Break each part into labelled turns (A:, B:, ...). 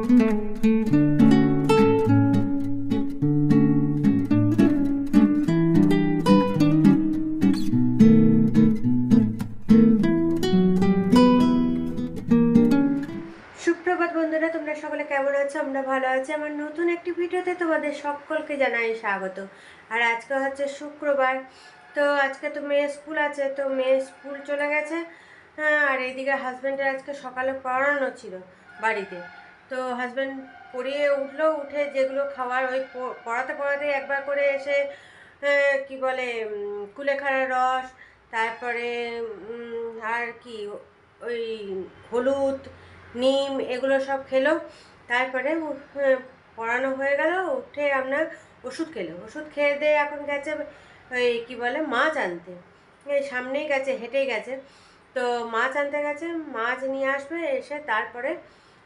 A: সুপ্রভাত বন্ধুরা, তোমরা সকলে কেমন আছো? আমরা ভালো আছি। আমার নতুন একটি ভিডিওতে তোমাদের সকলকে জানাই স্বাগত। আর আজকে হচ্ছে শুক্রবার, তো আজকে তো মেয়ের স্কুল আছে, তো মেয়ের স্কুল চলে গেছে। আর এইদিকে হাজব্যান্ডের আজকে সকালে পড়ানো ছিল বাড়িতে, তো হাজব্যান্ড পড়িয়ে উঠলো, উঠে যেগুলো খাওয়ার ওই পড়াতে পড়াতে একবার করে এসে কি বলে কুলেখাড়া রস, তারপরে আর কি ওই হলুদ, নিম, এগুলো সব খেলো। তারপরে পড়ানো হয়ে গেল, উঠে আমরা ওষুধ খেলো। ওষুধ খেয়ে দিয়ে এখন গেছে ওই কি বলে মাছ আনতে। এই সামনেই গেছে, হেঁটেই গেছে। তো মাছ আনতে গেছে, মাছ নিয়ে আসবে, এসে তারপরে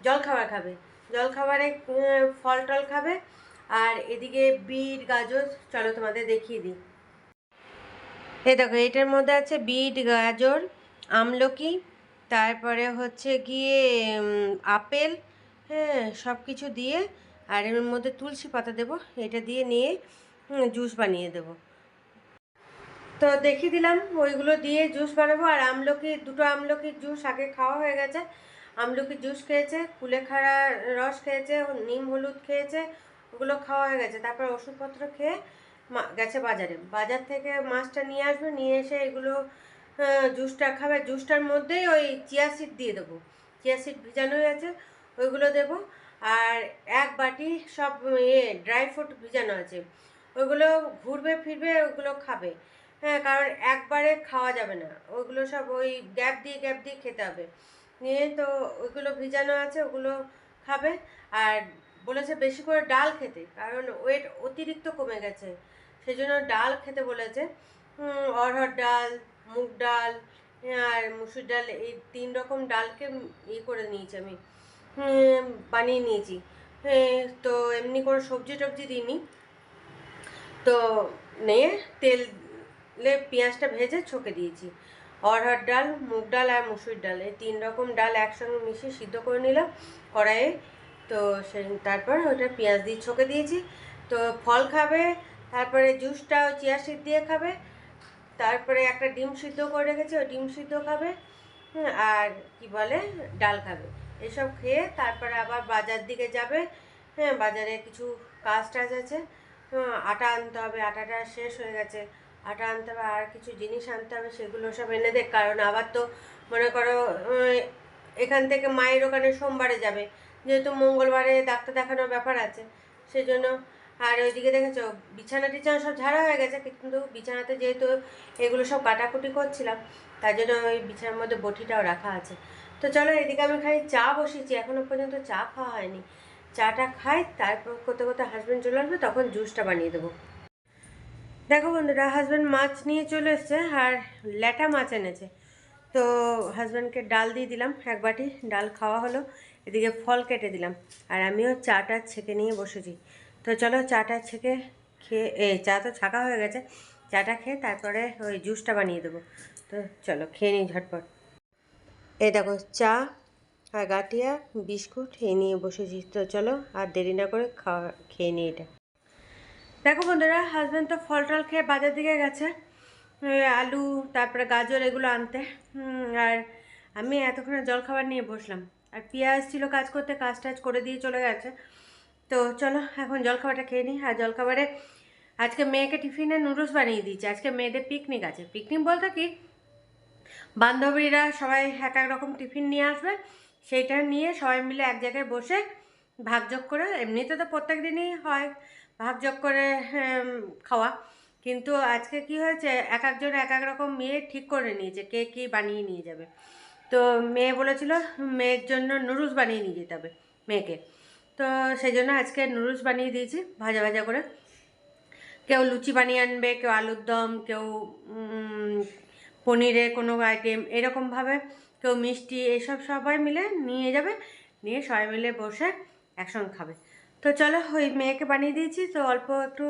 A: জলখাবার খাবে। জলখাবারে ফল টল খাবে। আর এদিকে বিট গাজর, চলো তোমাদের দেখিয়ে দিই। এই দেখো, এটার মধ্যে আছে বিট, গাজর, আমলকি, তারপরে হচ্ছে গিয়ে আপেল, হ্যাঁ, সব কিছু দিয়ে, আর এর মধ্যে তুলসী পাতা দেবো। এটা দিয়ে নিয়ে জুস বানিয়ে দেবো। তো দেখিয়ে দিলাম, ওইগুলো দিয়ে জুস বানাবো। আর দুটো আমলকির জুস আগে খাওয়া হয়ে গেছে। আমলকির জুস খেয়েছে, কুলেখাড়া রস খেয়েছে, নিম হলুদ খেয়েছে, ওগুলো খাওয়া হয়ে গেছে। তারপর ওষুধপত্র খেয়ে গেছে বাজারে। বাজার থেকে মাছটা নিয়ে আসবে, নিয়ে এসে এগুলো জুসটা খাবে। জুসটার মধ্যেই ওই চিয়া সিড দিয়ে দেবো। চিয়া সিড ভিজানোই আছে, ওইগুলো দেবো। আর এক বাটি সব ড্রাই ফ্রুট ভিজানো আছে, ওইগুলো ঘুরবে ফিরবে, ওগুলো খাবে। হ্যাঁ, কারণ একবারে খাওয়া যাবে না, ওইগুলো সব ওই গ্যাপ দিয়ে খেতে হবে। নিয়ে তো ওইগুলো ভিজানো আছে, ওগুলো খাবে। আর বলেছে বেশি করে ডাল খেতে, কারণ ওয়েট অতিরিক্ত কমে গেছে, সেই জন্য ডাল খেতে বলেছে। অড়হর ডাল, মুগ ডাল আর মুসুর ডাল, এই 3 রকম ডালকে করে নিয়েছি আমি, বানিয়ে নিয়েছি। তো এমনি কোনো সবজি টবজি দিইনি। তো নিয়ে তেলে পেঁয়াজটা ভেজে ছকে দিয়েছি। অড়হর ডাল, মুগ ডাল আর মুসুর ডাল, এই 3 রকম ডাল একসঙ্গে মিশিয়ে সিদ্ধ করে নিলাম কড়াইয়ে। তো তারপর ওটা পেঁয়াজ দিয়ে ছকে দিয়েছি। তো ফল খাবে, তারপরে জুসটাও চিয়া সিড দিয়ে খাবে, তারপরে একটা ডিম সিদ্ধ করে রেখেছি, ওই ডিম সিদ্ধ খাবে, আর কি বলে ডাল খাবে। এসব খেয়ে তারপরে আবার বাজার দিকে যাবে। হ্যাঁ, বাজারে কিছু কাজ টাজ আছে, আটা আনতে হবে, আটাটা শেষ হয়ে গেছে, আটা আনতে হবে, আর কিছু জিনিস আনতে হবে, সেগুলো সব এনে দেখ। কারণ আবার তো মনে করো এখান থেকে মায়ের ওখানে সোমবারে যাবে, যেহেতু মঙ্গলবারে ডাক্তার দেখানোর ব্যাপার আছে, সেই জন্য। আর ওইদিকে দেখেছো বিছানা টিছানা সব ঝাড়া হয়ে গেছে, কিন্তু বিছানাতে যেহেতু এগুলো সব কাটাকুটি করছিলাম, তাই জন্য ওই বিছানার মধ্যে বটিটাও রাখা আছে। তো চলো, এদিকে আমি খাই চা বসিয়েছি, এখনও পর্যন্ত চা খাওয়া হয়নি। চাটা খাই, তারপর করতে করতে হাজব্যান্ড চলে আসবে, তখন জুসটা বানিয়ে দেবো। দেখো বন্ধুরা, হাজব্যান্ড মাছ নিয়ে চলে এসছে, আর ল্যাটা মাছ এনেছে। তো হাজব্যান্ডকে ডাল দিয়ে দিলাম, এক বাটি ডাল খাওয়া হলো। এদিকে ফল কেটে দিলাম, আর আমিও চাটা ছেঁকে নিয়ে বসেছি। তো চলো, চাটা ছেঁকে খেয়ে চা তো ছাকা হয়ে গেছে, চাটা খেয়ে তারপরে ওই জুসটা বানিয়ে দেবো। তো চলো খেয়ে নিই ঝটপট। এই দেখো, চা আর গাঁঠিয়া বিস্কুট এই নিয়ে বসেছি। তো চলো আর দেরি না করে খেয়ে নিই এটা। দেখো বন্ধুরা, হাজব্যান্ড তো ফল টল খেয়ে বাজার দিকে গেছে, আলু তারপরে গাজর এগুলো আনতে। আর আমি এতক্ষণে জলখাবার নিয়ে বসলাম। আর পেঁয়াজ ছিল কাজ করতে, কাজ টাজ করে দিয়ে চলে গেছে। তো চলো এখন জলখাবারটা খেয়ে নিই। আর জলখাবারে আজকে মেয়েকে টিফিনে নুডলস বানিয়ে দিয়েছি। আজকে মেয়েদের পিকনিক আছে। পিকনিক বলতে কি, বান্ধবীরা সবাই এক এক রকম টিফিন নিয়ে আসবে, সেইটা নিয়ে সবাই মিলে এক জায়গায় বসে ভাগযোগ করে, এমনিতে তো প্রত্যেক দিনই হয় ভাগযোগ করে খাওয়া, কিন্তু আজকে কি হয়েছে, এক একজন এক এক রকম মেয়ে ঠিক করে নিয়েছে কে কী বানিয়ে নিয়ে যাবে। তো মেয়ে বলেছিল মেয়ের জন্য নুডলস বানিয়ে নিয়ে যেতে হবে মেয়েকে। তো সেই জন্য আজকে নুডলস বানিয়ে দিয়েছি ভাজা ভাজা করে। কেউ লুচি বানিয়ে আনবে, কেউ আলুর দম, কেউ পনিরের কোনো আইটেম, এরকমভাবে কেউ মিষ্টি, এসব সবাই মিলে নিয়ে যাবে, নিয়ে সবাই মিলে বসে একসঙ্গে খাবে। তো চলো, ওই মেয়েকে বানিয়ে দিয়েছি, তো অল্প একটু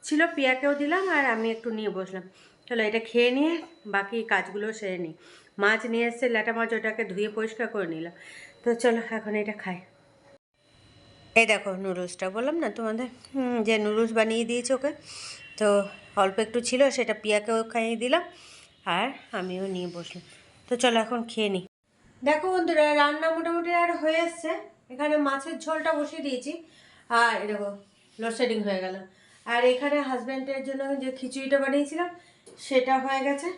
A: ছিল, পিয়াকেও দিলাম, আর আমি একটু নিয়ে বসলাম। চলো এটা খেয়ে নিয়ে বাকি কাজগুলো সেরে নিই। মাছ নিয়ে এসছে, ল্যাটা মাছ, ওটাকে ধুয়ে পরিষ্কার করে নিলাম। তো চলো এখন এটা খাই। এই দেখো নুডলসটা বললাম না তোমাদের, যে নুডলস বানিয়ে দিয়েছে ওকে, তো অল্প একটু ছিল, সেটা পিয়াকেও খাইয়ে দিলাম আর আমিও নিয়ে বসলাম। তো চলো এখন খেয়ে নিই। দেখো বন্ধুরা, রান্না মোটামুটি আর হয়ে এসছে। এখানে মাছের ঝোলটা বসিয়ে দিয়েছি আর দেখো লোডশেডিং হয়ে গেল। আর এখানে হাজব্যান্ডের জন্য যে খিচুড়িটা বানিয়েছিলাম সেটা হয়ে গেছে,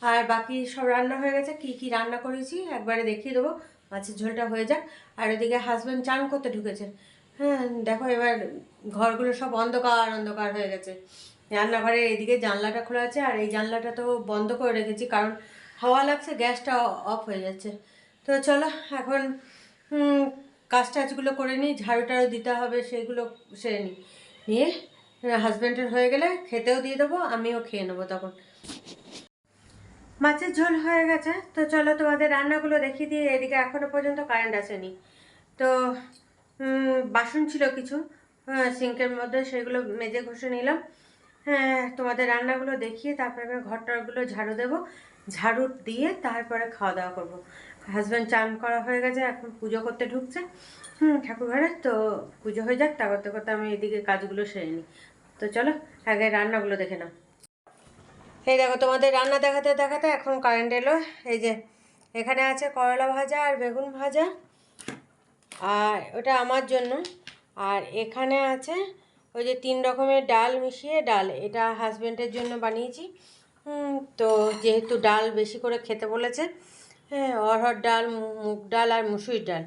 A: আর বাকি সব রান্না হয়ে গেছে। কি কি রান্না করেছি একবারে দেখিয়ে দেবো, মাছের ঝোলটা হয়ে যাক। আর ওদিকে হাজব্যান্ড চান করতে ঢুকেছে। হ্যাঁ দেখো, এবার ঘরগুলো সব অন্ধকার অন্ধকার হয়ে গেছে। রান্নাঘরের এদিকে জানলাটা খোলা আছে, আর এই জানলাটা তো বন্ধ করে রেখেছি কারণ হাওয়া লাগছে, গ্যাসটা অফ হয়ে যাচ্ছে। তো চলো এখন কাজ টাজগুলো করে নিই, ঝাড়ু টাড়ু দিতে হবে, সেগুলো সেরে নিই। নিয়ে হাজব্যান্ডের হয়ে গেলে খেতেও দিয়ে দেবো, আমিও খেয়ে নেবো তখন। মাছের ঝোল হয়ে গেছে, তো চলো তোমাদের রান্নাগুলো দেখিয়ে দিয়ে। এদিকে এখনো পর্যন্ত কারেন্ট আসেনি, তো বাসন ছিল কিছু সিঙ্কের মধ্যে, সেগুলো মেজে ঘষে নিলাম। হ্যাঁ, তোমাদের রান্নাগুলো দেখিয়ে তারপরে আমি ঘরটারগুলো ঝাড়ু দেবো, ঝাড়ু দিয়ে তারপরে খাওয়া দাওয়া করবো। হাজব্যান্ড চান করা হয়ে গেছে, এখন পুজো করতে ঢুকছে ঠাকুর ঘরে। তো পুজো হয়ে যাক, তা করতে করতে আমি এদিকে কাজগুলো সেরে নিই। তো চলো আগে রান্নাগুলো দেখে নাও। এই দেখো তোমাদের রান্না দেখাতে দেখাতে এখন কারেন্ট এলো। এই যে এখানে আছে করলা ভাজা আর বেগুন ভাজা, আর ওটা আমার জন্য। আর এখানে আছে ওই যে 3 রকমের ডাল মিশিয়ে ডাল, এটা হাজব্যান্ডের জন্য বানিয়েছি। তো যেহেতু ডাল বেশি করে খেতে বলেছে, হ্যাঁ, অড়হর ডাল, মুগ ডাল আর মুসুরির ডাল,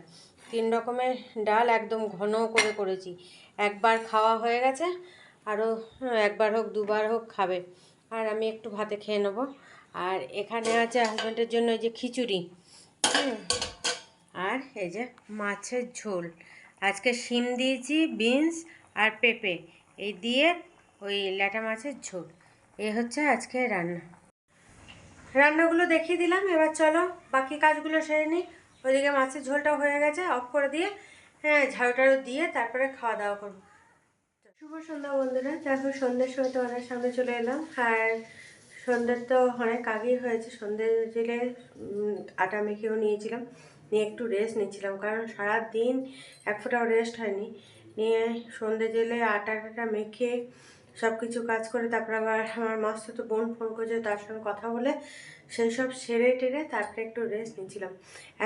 A: 3 রকমের ডাল একদম ঘন করে করেছি। একবার খাওয়া হয়ে গেছে, আরও একবার হোক দুবার হোক খাবে, আর আমি একটু ভাতে খেয়ে নেবো। আর এখানে আছে হাজব্যান্ডের জন্য এই যে খিচুড়ি, আর এই যে মাছের ঝোল। আজকে শিম দিয়েছি, বিনস আর পেঁপে, এই দিয়ে ওই ল্যাটা মাছের ঝোল। এই হচ্ছে আজকে রান্না। রান্নাগুলো দেখিয়ে দিলাম, এবার চলো বাকি কাজগুলো সেরে নিই। ওইদিকে মাছের ঝোলটা হয়ে গেছে, অফ করে দিয়ে হ্যাঁ ঝাড়ু টাড়ু দিয়ে তারপরে খাওয়া দাওয়া করবো। শুভ সন্ধ্যা বন্ধুরা, দেখো সন্ধ্যের সময় তোমাদের সামনে চলে এলাম। আর সন্ধ্যের তো অনেক আগেই হয়েছে, সন্ধ্যে জেলে আটা মেখেও নিয়েছিলাম, নিয়ে একটু রেস্ট নিচ্ছিলাম কারণ সারাদিন এক ফোঁটাও রেস্ট হয়নি। নিয়ে সন্ধ্যে জেলে আটাটা মেখে সব কিছু কাজ করে তারপরে আবার আমার মাস্তুতো বোন ফোন করেছে, তার সঙ্গে কথা বলে সেই সব সেরে টেরে তারপরে একটু রেস্ট নিচ্ছিলাম।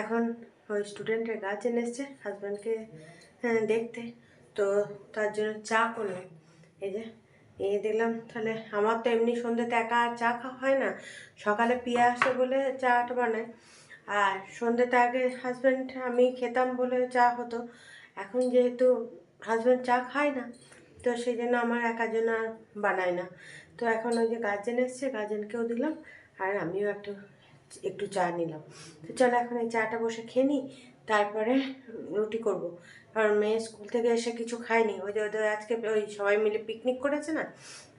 A: এখন ওই স্টুডেন্টের গার্জেন এসছে হাজব্যান্ডকে দেখতে, তো তার জন্য চা করলাম। এই যে এই দিলাম, তাহলে আমার তো এমনি সন্ধ্যেতে একা চা খাওয়া হয় না, সকালে পিয়া আসে বলে চাটা বানায়, আর সন্ধ্যেতে আগে হাজব্যান্ড আমি খেতাম বলে চা হতো। এখন যেহেতু হাজব্যান্ড চা খায় না, তো সেই জন্য আমার একার জন্য আর বানাই না। তো এখন ওই যে গার্জেন এসছে, গার্জেনকেও দিলাম আর আমিও একটু একটু চা নিলাম। তো চলো এখন এই চাটা বসে খেয়ে নিই, তারপরে রুটি করব। কারণ মেয়ে স্কুল থেকে এসে কিছু খায়নি, ওই যে ওদের আজকে ওই সবাই মিলে পিকনিক করেছে না,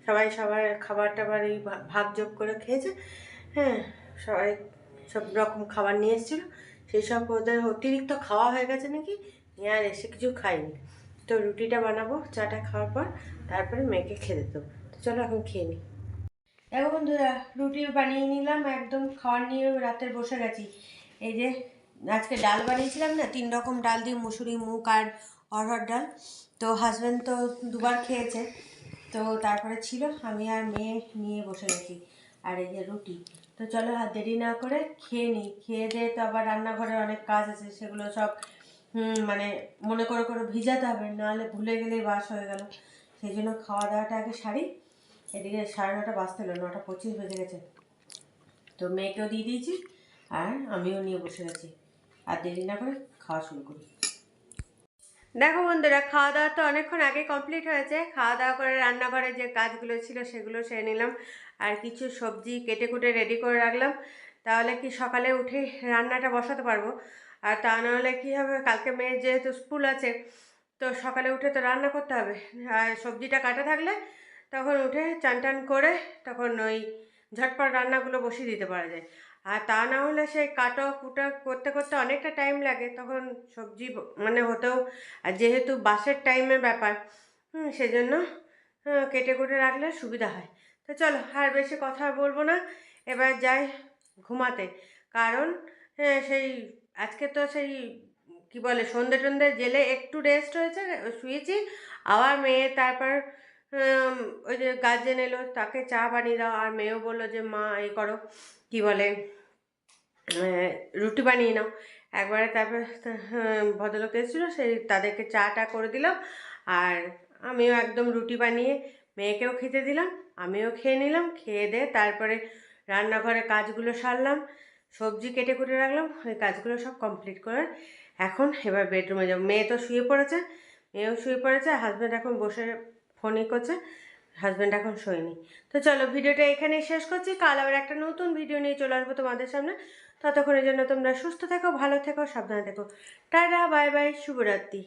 A: সবাই সবার খাবার টাবার এই ভাগ যোগ করে খেয়েছে। হ্যাঁ, সবাই সব রকম খাবার নিয়ে এসেছিলো, সেই সব ওদের অতিরিক্ত খাওয়া হয়ে গেছে নাকি, নিয়ে আর এসে কিছু খাইনি। তো রুটিটা বানাবো চাটা খাওয়ার পর, তারপরে মেয়েকে খেতে দেবো। তো চলো এখন খেয়ে নিই। দেখো বন্ধুরা, রুটি বানিয়ে নিলাম, একদম খাওয়ার নিয়ে রাতে বসে গেছি। এই যে আজকে ডাল বানিয়েছিলাম না, 3 রকম ডাল দিয়ে, মুসুরি, মুগ আর অড়হর ডাল। তো হাজব্যান্ড তো দুবার খেয়েছে, তো তারপরে ছিল, আমি আর মেয়ে নিয়ে বসে গেছি। আর এই যে রুটি। তো চলো আর দেরি না করে খেয়ে নিই, খেয়ে দিয়ে তো আবার রান্নাঘরে অনেক কাজ আছে, সেগুলো সব মানে মনে করে করে ভিজাতে হবে, নাহলে ভুলে গেলেই বাস হয়ে গেল। সেই জন্য খাওয়া দাওয়াটা আগে সারি। এদিকে 9:30 বাজতে হলো, 9:25 বেজে গেছে। তো মেয়েকেও দিয়ে দিয়েছি আর আমিও নিয়ে বসে গেছি, আর দেরি না করে খাওয়া শুরু করি। দেখো বন্ধুরা, খাওয়া দাওয়া তো অনেকক্ষণ আগে কমপ্লিট হয়েছে। খাওয়া দাওয়া করে রান্নাঘরে যে কাজগুলো ছিল সেগুলো সেরে নিলাম, আর কিছু সবজি কেটে কুটে রেডি করে রাখলাম, তাহলে কি সকালে উঠে রান্নাটা বসাতে পারবো। আর তা নাহলে কী হবে, কালকে মেয়ের যেহেতু স্কুল আছে, তো সকালে উঠে তো রান্না করতে হবে। আর সবজিটা কাটা থাকলে তখন উঠে চান টান করে তখন ওই ঝটপট রান্নাগুলো বসিয়ে দিতে পারা যায়। আর তা না হলে সেই কাটো কুটা করতে করতে অনেকটা টাইম লাগে, তখন সবজি মানে হতেও, আর যেহেতু বাসের টাইমের ব্যাপার, সেজন্য কেটে কুটে রাখলে সুবিধা হয়। তো চলো আর বেশি কথা বলবো না, এবার যাই ঘুমাতে। কারণ সেই আজকে তো সেই কি বলে সন্ধে টন্ধে জেলে একটু রেস্ট হয়েছে, শুয়েছি। আবার মেয়ে তারপর ওই যে গার্জেন এলো, তাকে চা বানিয়ে দাও, আর মেয়েও বললো যে মা এই করো, কি বলে রুটি বানিয়ে নাও একবারে। তারপর ভদ্রলোক এসেছিলো, সেই তাদেরকে চাটা করে দিলাম, আর আমিও একদম রুটি বানিয়ে মেয়েকেও খেতে দিলাম, আমিও খেয়ে নিলাম। খেয়ে দিয়ে তারপরে রান্নাঘরে কাজগুলো সারলাম, সবজি কেটে কুটে রাখলাম, ওই কাজগুলো সব কমপ্লিট করে এখন এবার বেডরুমে যাবো। মেয়ে তো শুয়ে পড়েছে, মেয়েও শুয়ে পড়েছে, হাজব্যান্ড এখন বসে ফোনই করছে, হাজব্যান্ড এখন শোয়নি। তো চলো ভিডিওটা এখানেই শেষ করছি, কাল আবার একটা নতুন ভিডিও নিয়ে চলে আসবো তোমাদের সামনে। ততক্ষণের জন্য তোমরা সুস্থ থেকো, ভালো থেকো, সাবধানে থেকো। টাটা, বাই বাই, শুভরাত্রি।